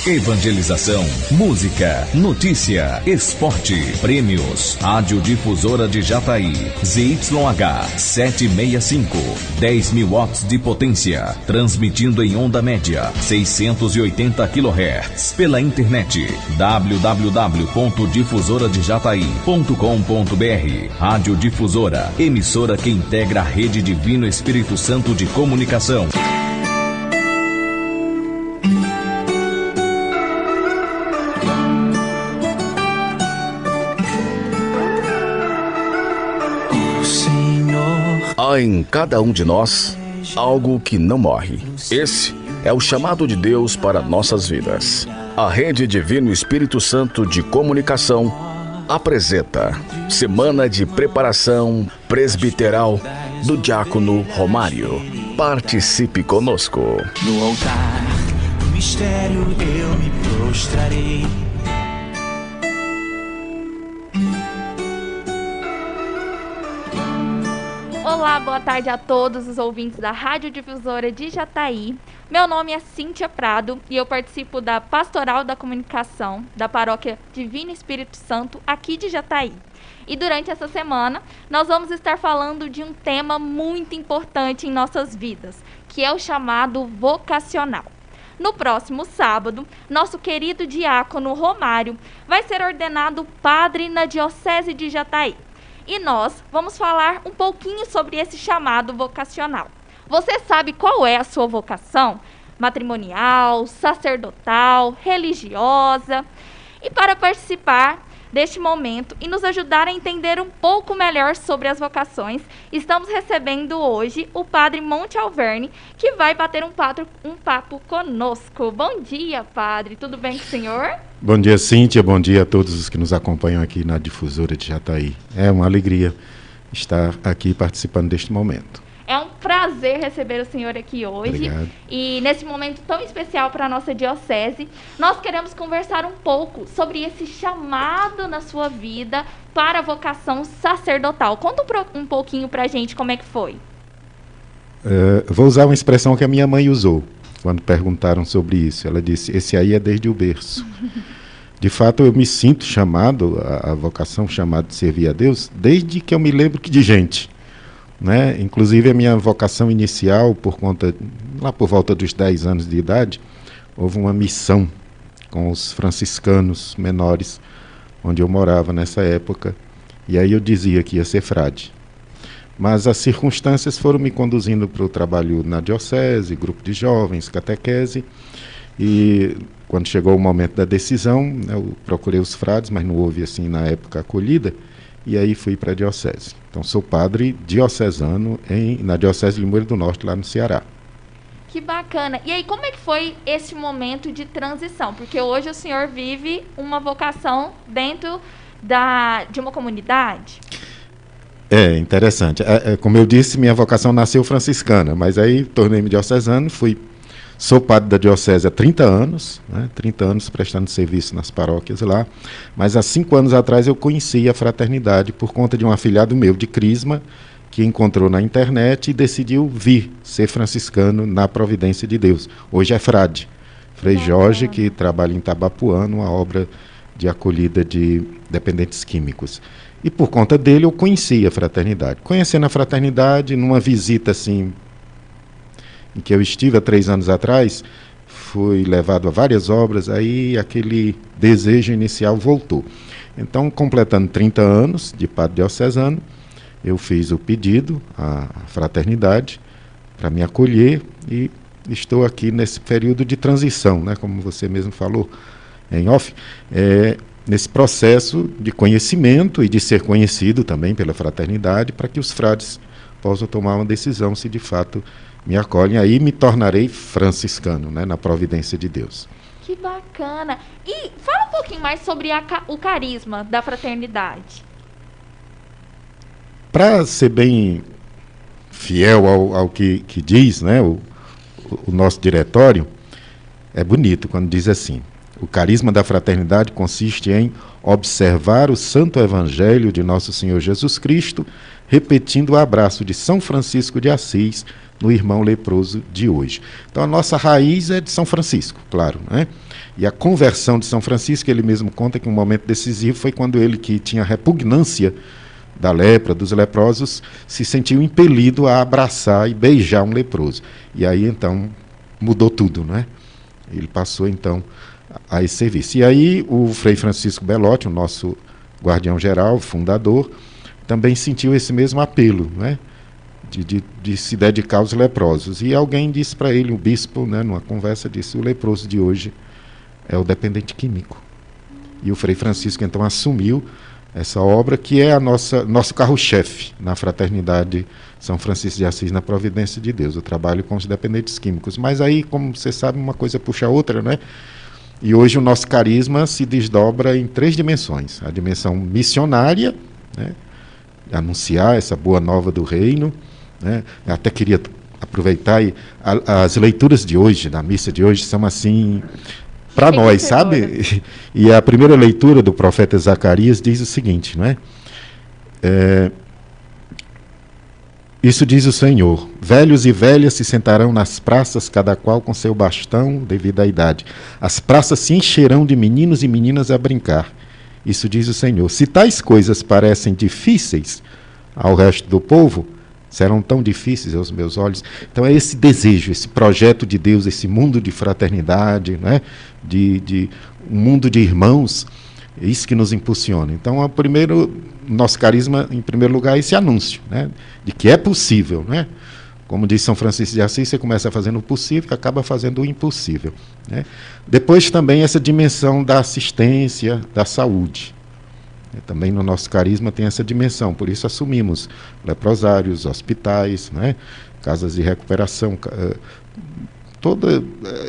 Evangelização, música, notícia, esporte, prêmios. Rádio Difusora de Jataí, ZYH 765, 10.000 watts de potência, transmitindo em onda média, 680 kHz, pela internet, www.difusoradejataí.com.br. Rádio Difusora, emissora que integra a rede Divino Espírito Santo de comunicação. Há em cada um de nós algo que não morre. Esse é o chamado de Deus para nossas vidas. A Rede Divino Espírito Santo de Comunicação apresenta Semana de Preparação Presbiteral do Diácono Romário. Participe conosco. No altar do mistério eu me prostrarei. Olá, boa tarde a todos os ouvintes da Rádio Difusora de Jataí. Meu nome é Cíntia Prado e eu participo da Pastoral da Comunicação da Paróquia Divino Espírito Santo aqui de Jataí. E durante essa semana nós vamos estar falando de um tema muito importante em nossas vidas, que é o chamado vocacional. No próximo sábado, nosso querido diácono Romário vai ser ordenado padre na Diocese de Jataí. E nós vamos falar um pouquinho sobre esse chamado vocacional. Você sabe qual é a sua vocação? Matrimonial, sacerdotal, religiosa? E para participar deste momento e nos ajudar a entender um pouco melhor sobre as vocações, estamos recebendo hoje o Padre Monte Alverne, que vai bater um papo conosco. Bom dia, Padre. Tudo bem com o senhor? Bom dia, Cíntia. Bom dia a todos os que nos acompanham aqui na Difusora de Jataí. É uma alegria estar aqui participando deste momento. É um prazer receber o senhor aqui hoje. Obrigado. E nesse momento tão especial para a nossa diocese, nós queremos conversar um pouco sobre esse chamado na sua vida para a vocação sacerdotal. Conta um pouquinho para a gente como é que foi. Vou usar uma expressão que a minha mãe usou quando perguntaram sobre isso. Ela disse, esse aí é desde o berço. De fato, eu me sinto chamado, a vocação chamada de servir a Deus, desde que eu me lembro de gente. Né? Inclusive a minha vocação inicial, lá por volta dos 10 anos de idade, houve uma missão com os franciscanos menores, onde eu morava nessa época, e aí eu dizia que ia ser frade. Mas as circunstâncias foram me conduzindo para o trabalho na diocese, grupo de jovens, catequese, e quando chegou o momento da decisão, eu procurei os frades, mas não houve assim na época acolhida, e aí fui para a diocese. Então sou padre diocesano na Diocese de Limoeiro do Norte, lá no Ceará. Que bacana. E aí, como é que foi esse momento de transição? Porque hoje o senhor vive uma vocação dentro de uma comunidade. É interessante. Como eu disse, minha vocação nasceu franciscana, mas aí tornei-me diocesano, sou padre da diocese há 30 anos, né? 30 anos prestando serviço nas paróquias lá, mas há 5 anos atrás eu conheci a fraternidade por conta de um afilhado meu de Crisma, que encontrou na internet e decidiu vir ser franciscano na Providência de Deus. Hoje é frade, Frei Jorge, que trabalha em Itabapuã, uma obra de acolhida de dependentes químicos. E por conta dele eu conheci a fraternidade. Conhecendo a fraternidade, numa visita assim, em que eu estive há 3 anos atrás, fui levado a várias obras, aí aquele desejo inicial voltou. Então, completando 30 anos de padre diocesano, eu fiz o pedido à fraternidade para me acolher e estou aqui nesse período de transição, né, como você mesmo falou em off, nesse processo de conhecimento e de ser conhecido também pela fraternidade, para que os frades possam tomar uma decisão se de fato me acolhem. Aí me tornarei franciscano, né, na Providência de Deus. Que bacana! E fala um pouquinho mais sobre o carisma da fraternidade. Para ser bem fiel ao que diz, né, o nosso diretório, é bonito quando diz assim: o carisma da fraternidade consiste em observar o santo evangelho de nosso Senhor Jesus Cristo, repetindo o abraço de São Francisco de Assis, no irmão leproso de hoje. Então a nossa raiz é de São Francisco, claro, né? E a conversão de São Francisco, ele mesmo conta que um momento decisivo foi quando ele, que tinha repugnância da lepra, dos leprosos, se sentiu impelido a abraçar e beijar um leproso. E aí então mudou tudo, né? Ele passou então a esse serviço. E aí o Frei Francisco Belotti, o nosso guardião-geral, fundador, também sentiu esse mesmo apelo, né? De se dedicar aos leprosos. E alguém disse para ele, o bispo, né, numa conversa, disse: o leproso de hoje é o dependente químico. E o Frei Francisco então assumiu essa obra, que é a nosso carro-chefe na Fraternidade São Francisco de Assis, na Providência de Deus, o trabalho com os dependentes químicos. Mas aí, como você sabe, uma coisa puxa a outra, né? E hoje o nosso carisma se desdobra em 3 dimensões. A dimensão missionária, né? Anunciar essa boa nova do reino, né? Eu até queria aproveitar, e as leituras de hoje, da missa de hoje, são assim, para nós, sabe? E a primeira leitura do profeta Zacarias diz o seguinte, não é? Isso diz o Senhor: velhos e velhas se sentarão nas praças, cada qual com seu bastão devido à idade. As praças se encherão de meninos e meninas a brincar. Isso diz o Senhor. Se tais coisas parecem difíceis ao resto do povo, serão tão difíceis aos meus olhos. Então é esse desejo, esse projeto de Deus, esse mundo de fraternidade, né? de um mundo de irmãos, é isso que nos impulsiona. Então, nosso carisma, em primeiro lugar, é esse anúncio, né? De que é possível, né? Como diz São Francisco de Assis, você começa fazendo o possível e acaba fazendo o impossível, né? Depois também essa dimensão da assistência, da saúde. Também no nosso carisma tem essa dimensão, por isso assumimos leprosários, hospitais, né? Casas de recuperação,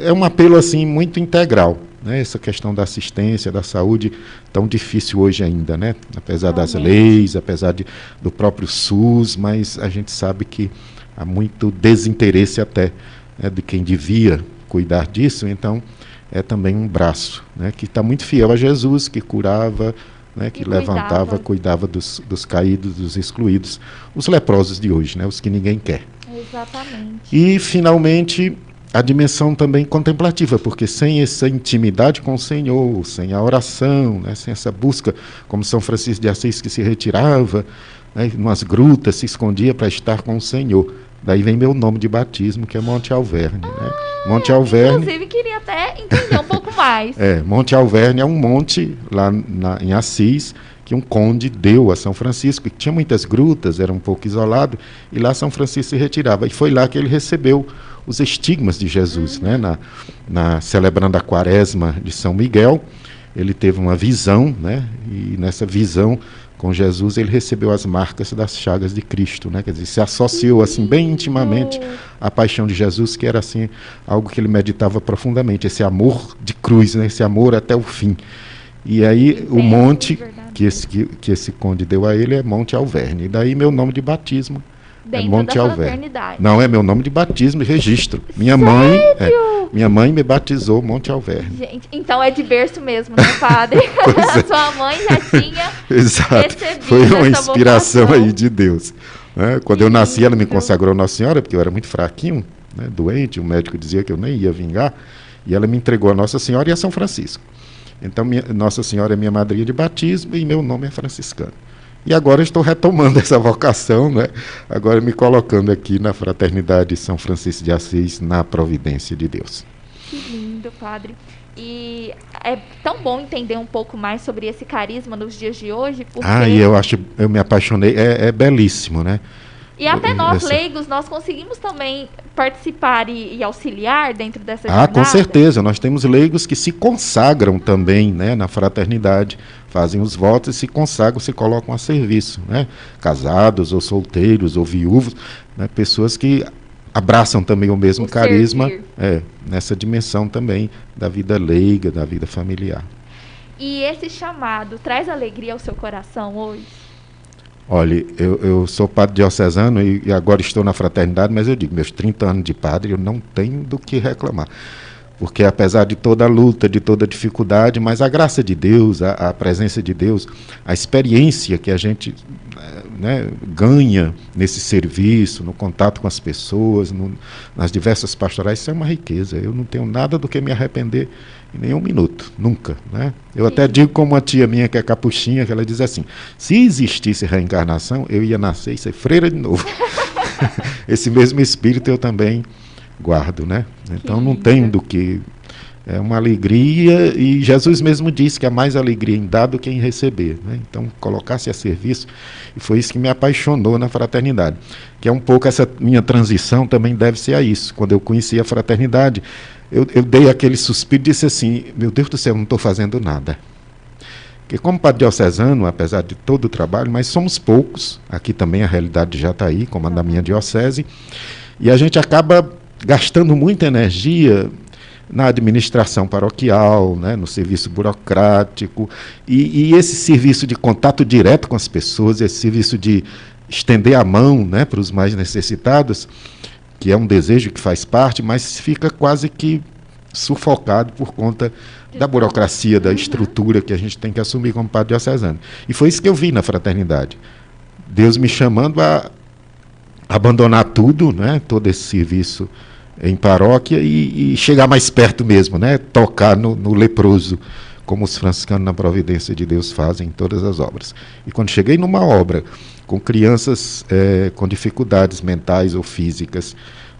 é um apelo assim muito integral, né? Essa questão da assistência, da saúde, tão difícil hoje ainda, né? Apesar das leis, apesar do próprio SUS, mas a gente sabe que há muito desinteresse até, né, de quem devia cuidar disso. Então é também um braço, né, que está muito fiel a Jesus, que curava, né, que levantava, cuidava dos caídos, dos excluídos, os leprosos de hoje, né, os que ninguém quer. Exatamente. E, finalmente, a dimensão também contemplativa, porque sem essa intimidade com o Senhor, sem a oração, né, sem essa busca, como São Francisco de Assis, que se retirava, né, em umas grutas, se escondia para estar com o Senhor. Daí vem meu nome de batismo, que é Monte Alverne. Né? Monte Alverne. Inclusive, queria até entender um pouco mais. Monte Alverne é um monte lá em Assis, que um conde deu a São Francisco, que tinha muitas grutas, era um pouco isolado, e lá São Francisco se retirava. E foi lá que ele recebeu os estigmas de Jesus, né? Celebrando a Quaresma de São Miguel, ele teve uma visão, né? E nessa visão com Jesus ele recebeu as marcas das chagas de Cristo, né? Quer dizer, se associou assim bem intimamente à paixão de Jesus, que era assim algo que ele meditava profundamente, esse amor de cruz, né? Esse amor até o fim. E aí o monte que esse conde deu a ele é Monte Alverne. E daí meu nome de batismo é Monte Alverne. Não, é meu nome de batismo e registro. Minha mãe me batizou Monte Alverne. Gente, então é de berço mesmo, né, padre? Sua mãe já tinha recebido. Foi uma inspiração aí de Deus. Né? Quando eu nasci, ela me consagrou Nossa Senhora, porque eu era muito fraquinho, né, doente, o médico dizia que eu nem ia vingar, e ela me entregou a Nossa Senhora e a São Francisco. Então, Nossa Senhora é minha madrinha de batismo e meu nome é franciscano. E agora estou retomando essa vocação, né? Agora me colocando aqui na Fraternidade São Francisco de Assis, na Providência de Deus. Que lindo, padre. E é tão bom entender um pouco mais sobre esse carisma nos dias de hoje, porque... eu me apaixonei, é belíssimo, né? E até nós, leigos, nós conseguimos também participar e auxiliar dentro dessa jornada? Com certeza. Nós temos leigos que se consagram também, né, na fraternidade, fazem os votos e se consagram, se colocam a serviço, né? Casados ou solteiros ou viúvos, né? Pessoas que abraçam também o mesmo carisma, nessa dimensão também da vida leiga, da vida familiar. E esse chamado traz alegria ao seu coração hoje? Olha, eu sou padre diocesano e agora estou na fraternidade, mas eu digo, meus 30 anos de padre, eu não tenho do que reclamar. Porque apesar de toda a luta, de toda a dificuldade, mas a graça de Deus, a presença de Deus, a experiência que a gente né, ganha nesse serviço, no contato com as pessoas, nas diversas pastorais, isso é uma riqueza. Eu não tenho nada do que me arrepender em nenhum minuto, nunca. Né? Eu até digo como uma tia minha que é capuchinha, que ela diz assim, se existisse reencarnação, eu ia nascer e ser freira de novo. Esse mesmo espírito eu também guardo, né? Então não tenho do que... É uma alegria, e Jesus mesmo disse que há mais alegria em dar do que em receber. Né? Então, colocar-se a serviço, e foi isso que me apaixonou na fraternidade. Que é um pouco essa minha transição também deve ser a isso. Quando eu conheci a fraternidade, eu dei aquele suspiro e disse assim, meu Deus do céu, não estou fazendo nada. Porque como padre diocesano, apesar de todo o trabalho, mas somos poucos, aqui também a realidade já está aí, como a da minha diocese, e a gente acaba gastando muita energia na administração paroquial, né, no serviço burocrático, e esse serviço de contato direto com as pessoas, esse serviço de estender a mão, né, para os mais necessitados, que é um desejo que faz parte, mas fica quase que sufocado por conta da burocracia, da estrutura que a gente tem que assumir como padre diocesano. E foi isso que eu vi na fraternidade. Deus me chamando a abandonar tudo, né, todo esse serviço em paróquia e chegar mais perto mesmo, né? Tocar no leproso, como os franciscanos na providência de Deus fazem em todas as obras. E quando cheguei numa obra com crianças com dificuldades mentais ou físicas,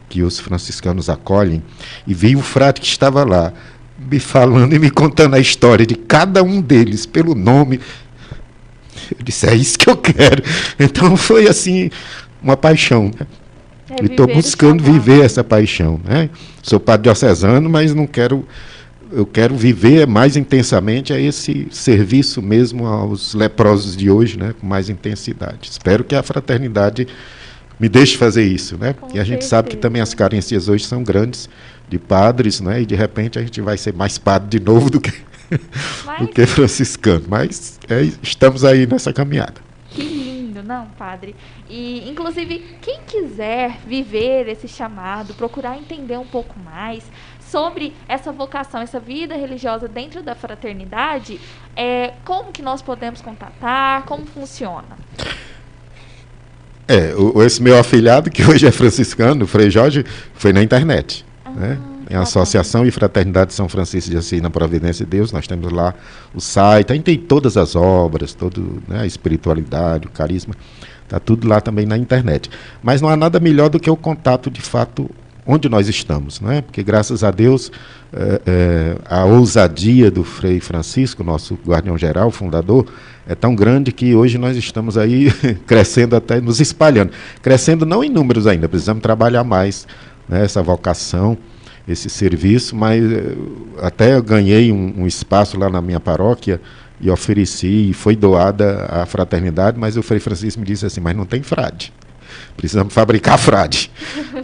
que os franciscanos acolhem, e vi o frade que estava lá, me falando e me contando a história de cada um deles, pelo nome, eu disse, é isso que eu quero. Então foi assim, uma paixão, né? E estou buscando viver essa paixão. Né? Sou padre diocesano, mas eu quero viver mais intensamente esse serviço mesmo aos leprosos de hoje, né? Com mais intensidade. Espero que a fraternidade me deixe fazer isso. Né? E a gente sabe que também as carências hoje são grandes de padres, né? E de repente a gente vai ser mais padre de novo do que franciscano. Mas estamos aí nessa caminhada. Que lindo, não, padre? E, inclusive, quem quiser viver esse chamado, procurar entender um pouco mais sobre essa vocação, essa vida religiosa dentro da fraternidade, como que nós podemos contatar, como funciona? Esse meu afilhado, que hoje é franciscano, o Frei Jorge, foi na internet. Né? Em Associação e Fraternidade São Francisco de Assis na Providência de Deus, nós temos lá o site, aí tem todas as obras, né, a espiritualidade, o carisma, está tudo lá também na internet. Mas não há nada melhor do que o contato de fato onde nós estamos, né? Porque graças a Deus a ousadia do Frei Francisco, nosso guardião-geral, fundador, é tão grande que hoje nós estamos aí crescendo, até nos espalhando. Crescendo não em números ainda, precisamos trabalhar mais, né, essa vocação, esse serviço, mas até eu ganhei um espaço lá na minha paróquia e ofereci, e foi doada à fraternidade, mas o Frei Francisco me disse assim, mas não tem frade, precisamos fabricar frade.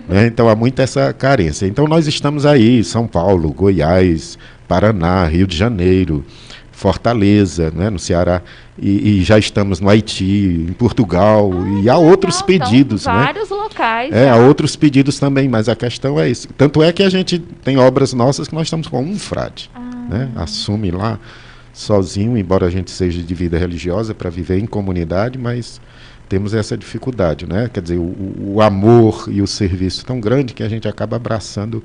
Né? Então há muita essa carência. Então nós estamos aí, São Paulo, Goiás, Paraná, Rio de Janeiro, Fortaleza, né, no Ceará, e já estamos no Haiti, em Portugal, e há outros pedidos. Vários locais. Há outros pedidos também, mas a questão é isso. Tanto é que a gente tem obras nossas que nós estamos com um frade. Né, assume lá sozinho, embora a gente seja de vida religiosa para viver em comunidade, mas temos essa dificuldade, né? Quer dizer, o amor e o serviço tão grande que a gente acaba abraçando,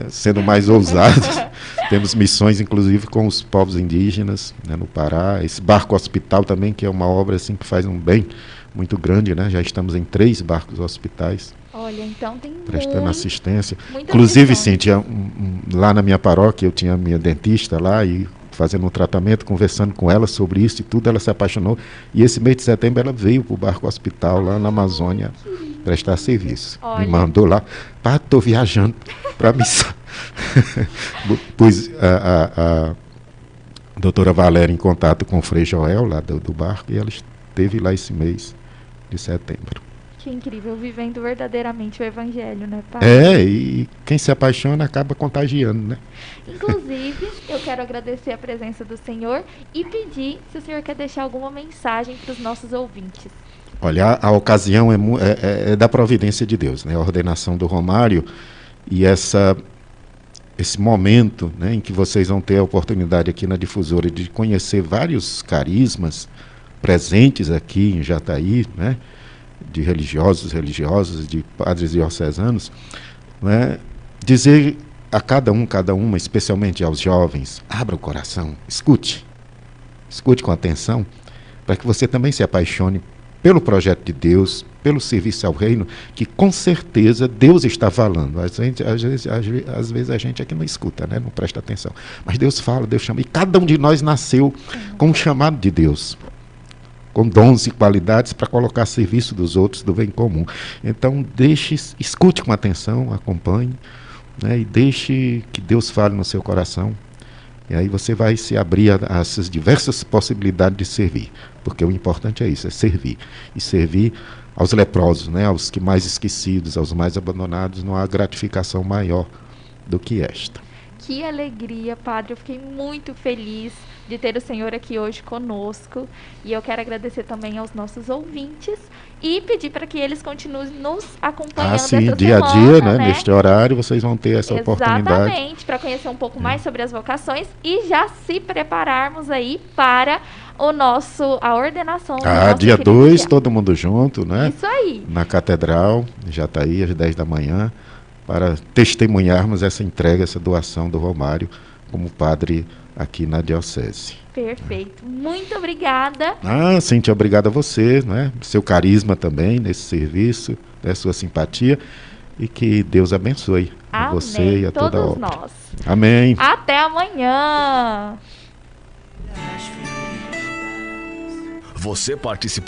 sendo mais ousado. Temos missões, inclusive, com os povos indígenas, né, no Pará. Esse barco hospital também, que é uma obra assim, que faz um bem muito grande, né? Já estamos em 3 barcos hospitais. Olha, então tem prestando assistência. Inclusive, Cíntia, lá na minha paróquia, eu tinha a minha dentista lá e fazendo um tratamento, conversando com ela sobre isso e tudo, ela se apaixonou. E esse mês de setembro ela veio para o barco hospital lá na Amazônia prestar serviço. Olha. Me mandou lá, estou viajando para a missão. Pus a doutora Valéria em contato com o Frei Joel, lá do barco, e ela esteve lá esse mês de setembro. Que incrível, vivendo verdadeiramente o Evangelho, né, pai? E quem se apaixona acaba contagiando, né? Inclusive, eu quero agradecer a presença do senhor e pedir se o senhor quer deixar alguma mensagem para os nossos ouvintes. Olha, a ocasião é da providência de Deus, né? A ordenação do Romário e esse momento, né, em que vocês vão ter a oportunidade aqui na difusora de conhecer vários carismas, presentes aqui em Jataí, né, de religiosos, de padres diocesanos, né, dizer a cada uma, especialmente aos jovens, abra o coração, escute com atenção, para que você também se apaixone pelo projeto de Deus, pelo serviço ao reino, que com certeza Deus está falando. Às vezes a gente aqui não escuta, né? Não presta atenção. Mas Deus fala, Deus chama. E cada um de nós nasceu com um chamado de Deus, com dons e qualidades para colocar a serviço dos outros, do bem comum. Então, escute com atenção, acompanhe, né? E deixe que Deus fale no seu coração. E aí você vai se abrir a essas diversas possibilidades de servir. Porque o importante é isso, é servir. E servir aos leprosos, né, aos que mais esquecidos, aos mais abandonados, não há gratificação maior do que esta. Que alegria, Padre. Eu fiquei muito feliz de ter o Senhor aqui hoje conosco. E eu quero agradecer também aos nossos ouvintes e pedir para que eles continuem nos acompanhando essa dia semana, a dia, né? Neste horário, vocês vão ter essa oportunidade. Exatamente, para conhecer um pouco mais sobre as vocações e já se prepararmos aí para a ordenação do nosso dia 2, todo mundo junto, né? Isso aí. Na Catedral, já está aí às 10 da manhã, para testemunharmos essa entrega, essa doação do Romário como padre aqui na Diocese. Perfeito. Muito obrigada. Cíntia, obrigado a você, né? Seu carisma também nesse serviço, né? Sua simpatia, e que Deus abençoe a você e a toda a obra. Nós. Amém. Até amanhã. Você participou